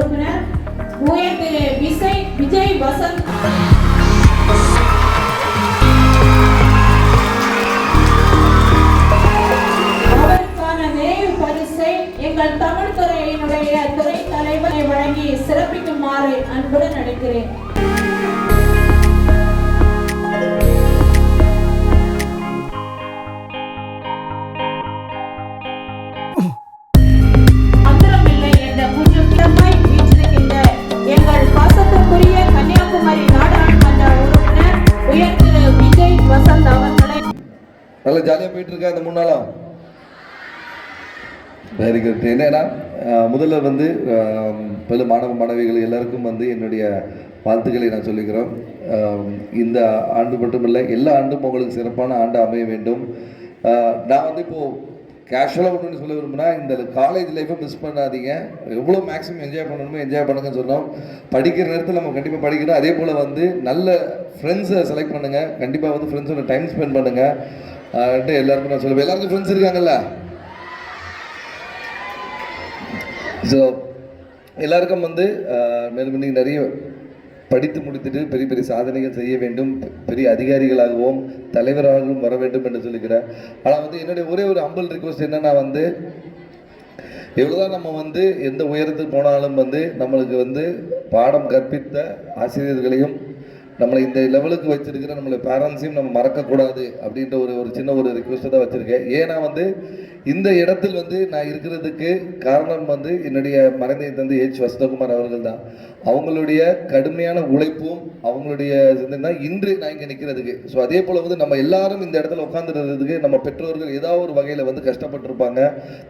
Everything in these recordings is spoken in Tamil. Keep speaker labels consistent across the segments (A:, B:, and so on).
A: உறுப்பினர் உயர் திரு விஜய் வசந்த் அவருக்கான நினைவு பரிசை எங்கள் தமிழ் துறையினுடைய துறை தலைவரை வழங்கி சிறப்பிக்குமாறு அன்புடன் அழைக்கிறேன்.
B: நல்லா ஜாலியாக போயிட்டு இருக்கா இந்த 3 நாளாக. Very good. என்னன்னா முதல்ல வந்து பல மாணவ மாணவிகள் எல்லாருக்கும் வந்து என்னுடைய வாழ்த்துக்களை நான் சொல்லிக்கிறோம். இந்த ஆண்டு மட்டுமில்லை, எல்லா ஆண்டும் உங்களுக்கு சிறப்பான ஆண்டு அமைய வேண்டும். நான் வந்து இப்போது கேஷுவலாக ஒன்று சொல்ல விரும்புனா, இந்த காலேஜ் லைஃப்பை மிஸ் பண்ணாதீங்க. எவ்வளோ மேக்ஸிமம் என்ஜாய் பண்ணணுமோ என்ஜாய் பண்ணுங்கன்னு சொன்னோம். படிக்கிற நேரத்தில் நம்ம கண்டிப்பாக படிக்கணும். அதே போல் வந்து நல்ல ஃப்ரெண்ட்ஸை செலக்ட் பண்ணுங்கள். கண்டிப்பாக வந்து ஃப்ரெண்ட்ஸோட டைம் ஸ்பெண்ட் பண்ணுங்கள். எல்லாருக்கும் நான் சொல்லுவேன், எல்லாருக்கும் ஃப்ரெண்ட்ஸ் இருக்காங்கல்ல. ஸோ எல்லாருக்கும் வந்து மேலும் நீங்கள் நிறைய படித்து முடித்துட்டு பெரிய பெரிய சாதனைகள் செய்ய வேண்டும், பெரிய அதிகாரிகளாகவும் தலைவராகவும் வர வேண்டும் என்று சொல்லிக்கிறேன். ஆனால் வந்து என்னுடைய ஒரே ஒரு ஹம்பிள் ரிக்வஸ்ட் என்னன்னா, வந்து எவ்வளோதான் நம்ம வந்து எந்த உயரத்துக்கு போனாலும் வந்து நம்மளுக்கு வந்து பாடம் கற்பித்த ஆசிரியர்களையும் நம்மளை இந்த லெவலுக்கு வச்சிருக்கிற நம்மளை பேரண்ட்ஸையும் நம்ம மறக்கக்கூடாது அப்படின்ற ஒரு சின்ன ஒரு ரிக்வெஸ்ட்டை தான் வச்சுருக்கேன். ஏன்னா வந்து இந்த இடத்தில் வந்து நான் இருக்கிறதுக்கு காரணம் வந்து என்னுடைய மறைந்த தந்தை H. வசந்தகுமார் அவர்கள் தான். அவங்களுடைய கடுமையான உழைப்பும் அவங்களுடைய தான் இன்று நான் இங்கே நிற்கிறதுக்கு. ஸோ அதே போல் வந்து நம்ம எல்லாரும் இந்த இடத்துல உட்காந்துருக்கிறதுக்கு நம்ம பெற்றோர்கள் ஏதாவது ஒரு வகையில் வந்து கஷ்டப்பட்டிருப்பாங்க,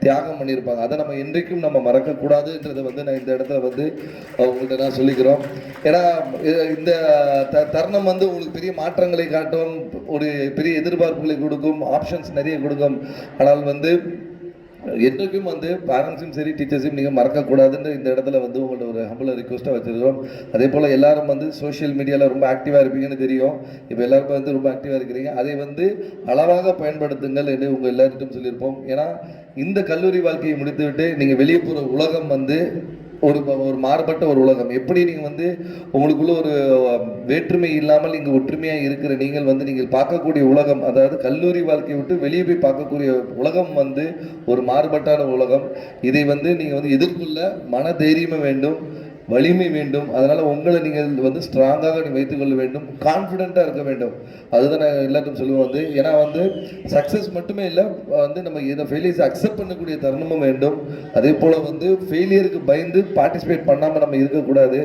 B: தியாகம் பண்ணியிருப்பாங்க. அதை நம்ம இன்றைக்கும் நம்ம மறக்கக்கூடாதுன்றதை வந்து நான் இந்த இடத்துல வந்து அவங்கள்ட்ட நான் சொல்லிக்கிறோம். ஏன்னா இந்த தருணம் வந்து உங்களுக்கு பெரிய மாற்றங்களை காட்டும், ஒரு பெரிய எதிர்பார்ப்புகளை கொடுக்கும், ஆப்ஷன்ஸ் நிறைய கொடுக்கும். ஆனால் வந்து என்றைக்கும் வந்து பேரண்ட்ஸும் சரி டீச்சர்ஸையும் நீங்கள் மறக்கக்கூடாதுன்னு இந்த இடத்துல வந்து உங்கள்ட்ட ஒரு ஹம்பிள் ரிக்வெஸ்ட்டாக வச்சுருக்கோம். அதே போல் எல்லாரும் வந்து சோஷியல் மீடியாவில் ரொம்ப ஆக்டிவாக இருப்பீங்கன்னு தெரியும். இப்போ எல்லாருக்கும் வந்து ரொம்ப ஆக்டிவாக இருக்கிறீங்க. அதை வந்து அளவாக பயன்படுத்துங்கள் என்று உங்கள் எல்லார்கிட்டும் சொல்லியிருப்போம். ஏன்னா இந்த கல்லூரி வாழ்க்கையை முடித்துவிட்டு நீங்கள் வெளியே போகிற உலகம் வந்து ஒரு மாறுபட்ட ஒரு உலகம். எப்படி நீங்கள் வந்து உங்களுக்குள்ள ஒரு வேற்றுமை இல்லாமல் இங்கே ஒற்றுமையாக இருக்கிற நீங்கள் பார்க்கக்கூடிய உலகம், அதாவது கல்லூரி வாழ்க்கையை விட்டு வெளியே போய் பார்க்கக்கூடிய உலகம் வந்து ஒரு மாறுபட்டான உலகம். இதை வந்து நீங்கள் வந்து எதிர்கொள்ள மன தைரியமே வேண்டும், வலிமை வேண்டும். அதனால் உங்களை நீங்கள் வந்து ஸ்ட்ராங்காக வைத்துக் கொள்ள வேண்டும், கான்ஃபிடென்ட்டாக இருக்க வேண்டும். அதுதான் நான் எல்லாத்தையும் சொல்லுவேன் வந்து. ஏன்னா வந்து சக்ஸஸ் மட்டுமே இல்லை, வந்து நம்ம இதை ஃபெயிலியர்ஸ் அக்செப்ட் பண்ணக்கூடிய தருணமும் வேண்டும். அதே போல் வந்து ஃபெயிலியருக்கு பயந்து பார்ட்டிசிபேட் பண்ணாமல் நம்ம இருக்கக்கூடாது.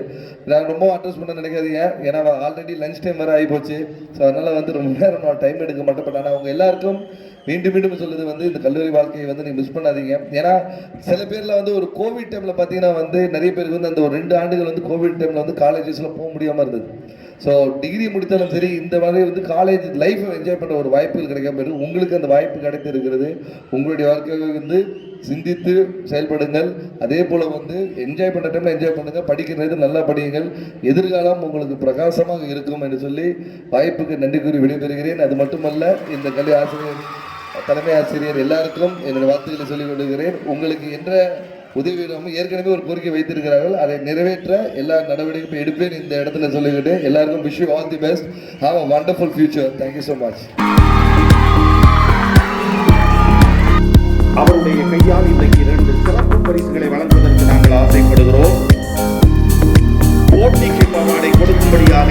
B: நான் ரொம்ப அட்ரஸ் பண்ண நினைக்காதீங்க, ஏன்னா ஆல்ரெடி லஞ்ச் டைம் வேறு ஆகிப்போச்சு. ஸோ அதனால் வந்து ரொம்ப நேரம் நான் டைம் எடுக்க மாட்டேன். பட் ஆனால் அவங்க எல்லாருக்கும் மீண்டும் மீண்டும் சொல்லுது வந்து இந்த கல்லூரி வாழ்க்கையை வந்து நீங்கள் மிஸ் பண்ணாதீங்க. ஏன்னா சில பேரில் வந்து ஒரு கோவிட் டைமில் பார்த்தீங்கன்னா வந்து நிறைய பேருக்கு வந்து அந்த ஒரு 2 ஆண்டுகள் வந்து கோவிட் டைமில் வந்து காலேஜஸில் போக முடியாமல் இருந்தது. ஸோ டிகிரி முடித்தாலும் சரி இந்த மாதிரி வந்து காலேஜ் லைஃப்பை என்ஜாய் பண்ணுற ஒரு வாய்ப்புகள் கிடைக்காம போயிடும். உங்களுக்கு அந்த வாய்ப்பு கிடைத்து இருக்கிறது. உங்களுடைய வாழ்க்கையை வந்து சிந்தித்து செயல்படுங்கள். அதே போல் வந்து என்ஜாய் பண்ணுற டைமில் என்ஜாய் பண்ணுங்கள், படிக்கிறது நல்லா படியுங்கள், எதிர்காலம் உங்களுக்கு பிரகாசமாக இருக்கும் என்று சொல்லி வாய்ப்புக்கு நன்றி கூறி விடைபெறுகிறேன். அது மட்டுமல்ல, இந்த கல்வி ஆசிரியர் தலைமை ஆசிரியர் எல்லாருக்கும் என்னுடைய வாழ்த்துக்களை சொல்லிக் கொள்கிறேன். உங்களுக்கு என்ற உதவி ஏற்கனவே ஒரு கோரிக்கை வைத்திருக்கிறார்கள், அதை நிறைவேற்ற எல்லா நடவடிக்கையும் எடுப்பேன் இந்த இடத்துல சொல்லிக்கிட்டு எல்லாருக்கும் wish you all the best. Have a wonderful future. Thank you so much.
C: அவருடைய கையால் இன்றைக்கு 2 சிறப்பு பரிசுகளை வழங்குவதற்கு நாங்கள் ஆசைப்படுகிறோம். போட்டிக்கு பாவாடை கொடுக்கும்படியாக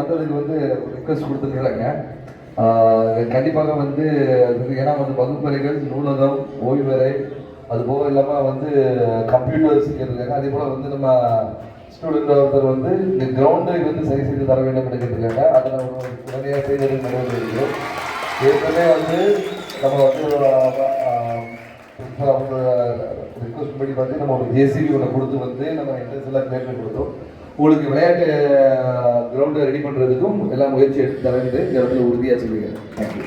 B: வந்ததுக்கு வந்து ரிக்வஸ்ட் கொடுத்துருக்குறாங்க. கண்டிப்பாக வந்து ஏன்னா வந்து வகுப்பறைகள், நூலகம், ஓய்வறை, அது போக இல்லாமல் வந்து கம்ப்யூட்டர்ஸ் இருக்காங்க. அதே போல் வந்து நம்ம ஸ்டூடெண்ட் ஒருத்தர் வந்து இந்த கிரவுண்டை வந்து சரி செய்து தர வேண்டும் என்று கேட்டிருக்காங்க. அதை நம்ம உடனடியாக செய்வது நடவடிக்கை. ஏற்கனவே வந்து நம்ம வந்து அவங்க ரிக்வஸ்ட் படி பார்த்து நம்ம ஒரு ஜேசிபி ஒன்று கொடுத்து வந்து நம்ம எல்லாம் கிளியர் கொடுத்தோம். உங்களுக்கு விளையாட்டு கிரவுண்டை ரெடி பண்ணுறதுக்கும் எல்லாம் முயற்சி எடுத்து தரேன் இந்த இடத்துல உறுதியாக சொல்லிக்கிறேன். தேங்க்யூ.